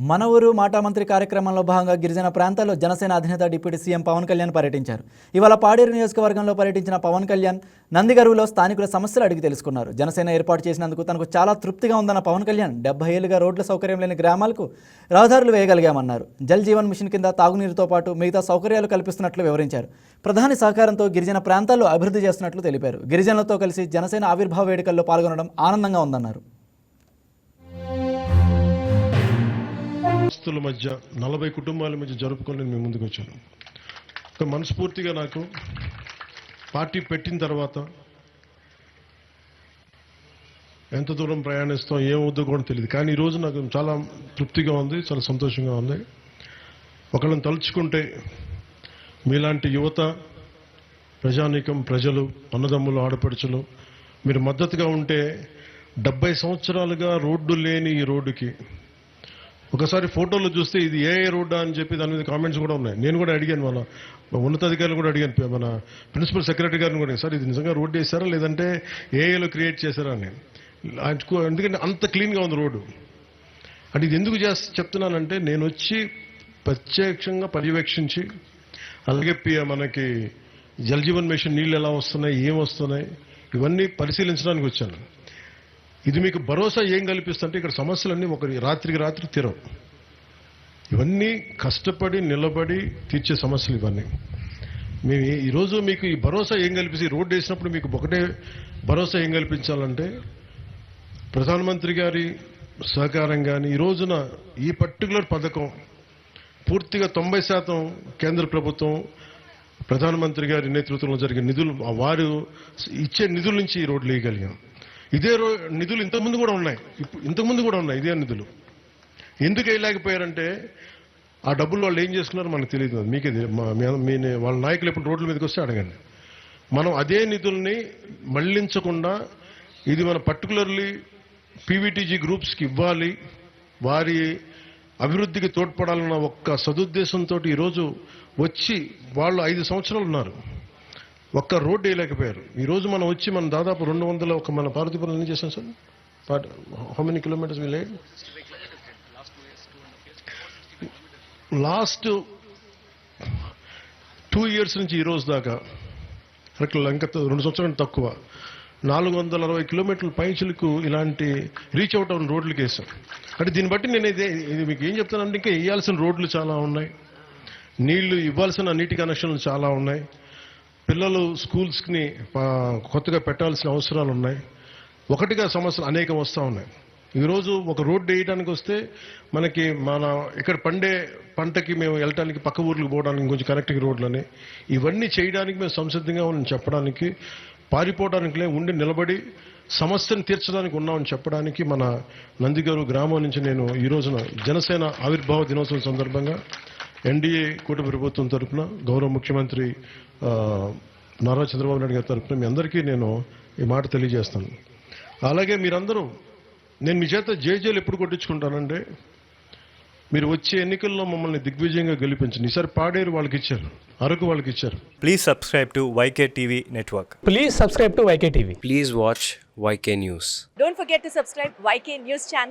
మన ఊరు మాటా మంత్రి కార్యక్రమంలో భాగంగా గిరిజన ప్రాంతాల్లో జనసేన అధినేత డిప్యూటీ సీఎం పవన్ కళ్యాణ్ పర్యటించారు. ఇవాళ పాడేరు నియోజకవర్గంలో పర్యటించిన పవన్ కళ్యాణ్ నందిగరువులో స్థానికుల సమస్యలు అడిగి తెలుసుకున్నారు. జనసేన ఏర్పాటు చేసినందుకు తనకు చాలా తృప్తిగా ఉందన్న పవన్ కళ్యాణ్ 70 ఏళ్లుగా రోడ్ల సౌకర్యం లేని గ్రామాలకు రహదారులు వేయగలిగామన్నారు. జల్ జీవన్ మిషన్ కింద తాగునీరుతో పాటు మిగతా సౌకర్యాలు కల్పిస్తున్నట్లు వివరించారు. ప్రధాని సహకారంతో గిరిజన ప్రాంతాల్లో అభివృద్ధి చేస్తున్నట్లు తెలిపారు. గిరిజనులతో కలిసి జనసేన ఆవిర్భావ వేడుకల్లో పాల్గొనడం ఆనందంగా ఉందన్నారు. ఆస్తుల మధ్య 40 కుటుంబాల మధ్య జరుపుకొని నేను మీ ముందుకు వచ్చాను. ఒక మనస్ఫూర్తిగా నాకు పార్టీ పెట్టిన తర్వాత ఎంత దూరం ప్రయాణిస్తాం ఏమవుద్దో కూడా తెలియదు, కానీ ఈరోజు నాకు చాలా తృప్తిగా ఉంది, చాలా సంతోషంగా ఉంది. ఒకళ్ళని తలుచుకుంటే మీలాంటి యువత, ప్రజానీకం, ప్రజలు, అన్నదమ్ములు, ఆడపడుచులు మీరు మద్దతుగా ఉంటే 70 సంవత్సరాలుగా రోడ్డు లేని ఈ రోడ్డుకి ఒకసారి ఫోటోలు చూస్తే ఇది ఏ రోడ్డా అని చెప్పి దాని మీద కామెంట్స్ కూడా ఉన్నాయి. నేను కూడా అడిగాను, మన ఉన్నతాధికారులు కూడా అడిగాను, మన ప్రిన్సిపల్ సెక్రటరీ గారిని కూడా, సార్ ఇది నిజంగా రోడ్డు వేసారా లేదంటే ఏఏలో క్రియేట్ చేశారా అని. ఎందుకంటే అంత క్లీన్గా ఉంది రోడ్డు. అంటే ఇది ఎందుకు చెప్తున్నానంటే నేను వచ్చి ప్రత్యక్షంగా పర్యవేక్షించి, అలాగే మనకి జల్ జీవన్ మిషన్ నీళ్ళు ఎలా వస్తున్నాయి, ఏం వస్తున్నాయి, ఇవన్నీ పరిశీలించడానికి వచ్చాను. ఇది మీకు భరోసా ఏం కల్పిస్తుంటే ఇక్కడ సమస్యలన్నీ ఒక రాత్రికి రాత్రి తీరవు. ఇవన్నీ కష్టపడి నిలబడి తీర్చే సమస్యలు ఇవన్నీ. మేము ఈరోజు మీకు ఈ భరోసా ఏం కల్పిస్తే, రోడ్డు వేసినప్పుడు మీకు ఒకటే భరోసా ఏం కల్పించాలంటే ప్రధానమంత్రి గారి సహకారం. కానీ ఈ రోజున ఈ పర్టికులర్ పథకం పూర్తిగా 90% కేంద్ర ప్రభుత్వం ప్రధానమంత్రి గారి నేతృత్వంలో జరిగే నిధులు, వారు ఇచ్చే నిధుల నుంచి ఈ రోడ్లు వేయగలిగాం. ఇదే నిధులు ఇంతకుముందు కూడా ఉన్నాయి, ఇదే నిధులు. ఎందుకు వేయలేకపోయారంటే ఆ డబ్బులు వాళ్ళు ఏం చేసుకున్నారో మనకు తెలియదు, మీకే వాళ్ళ నాయకులు ఎప్పుడు రోడ్ల మీదకి వస్తే అడగండి. మనం అదే నిధుల్ని మళ్లించకుండా ఇది మన పర్టికులర్లీ పీవీటీజీ గ్రూప్స్కి ఇవ్వాలి, వారి అభివృద్ధికి తోడ్పడాలన్న ఒక్క సదుద్దేశంతో ఈరోజు వచ్చి వాళ్ళు 5 సంవత్సరాలు ఉన్నారు, ఒక్క రోడ్డు వేయలేకపోయారు. ఈరోజు మనం వచ్చి మనం దాదాపు 200 ఒక మన పార్వతీపురం ఎన్ని చేశాం sir? How many kilometres we laid? Last 2 years నుంచి ఈ రోజు దాకా ఇంకా 2 సంవత్సరాలు తక్కువ 460 కిలోమీటర్ల పైచులకు ఇలాంటి రీచ్ అవుట్ అవున రోడ్లకి వేసాం. అంటే దీన్ని బట్టి నేను ఇది మీకు ఏం చెప్తానంటే ఇంకా వేయాల్సిన రోడ్లు చాలా ఉన్నాయి, నీళ్లు ఇవ్వాల్సిన నీటి కనెక్షన్లు చాలా ఉన్నాయి, పిల్లలు స్కూల్స్ని కొత్తగా పెట్టాల్సిన అవసరాలు ఉన్నాయి. ఒకటిగా సమస్యలు అనేకం వస్తూ ఉన్నాయి. ఈరోజు ఒక రోడ్డు వేయడానికి వస్తే మనకి ఇక్కడ పండే పంటకి మేము వెళ్ళటానికి పక్క ఊర్లకు పోవడానికి కొంచెం కనెక్టింగ్ రోడ్లని, ఇవన్నీ చేయడానికి మేము సంసిద్ధంగా ఉన్నామని చెప్పడానికి, పారిపోవడానికి ఉండి నిలబడి సమస్యను తీర్చడానికి ఉన్నామని చెప్పడానికి మన నందిగారు గ్రామం నుంచి నేను ఈ రోజున జనసేన ఆవిర్భావ దినోత్సవం సందర్భంగా ఎన్డీఏ కూటమి ప్రభుత్వం తరఫున గౌరవ ముఖ్యమంత్రి నారా చంద్రబాబు నాయుడు గారి తరఫున మీ అందరికీ నేను ఈ మాట తెలియజేస్తాను. అలాగే మీరందరూ నేను మీ చేత జేజేలు ఎప్పుడు కొట్టించుకుంటానంటే మీరు వచ్చే ఎన్నికల్లో మమ్మల్ని దిగ్విజయంగా గెలిపించండి. ఈసారి పాడేరు వాళ్ళకి ఇచ్చారు, అరకు వాళ్ళకి ఇచ్చారు. Please subscribe to YK TV Network. Please subscribe to YK TV. Please watch YK News. Don't forget to subscribe YK News channel.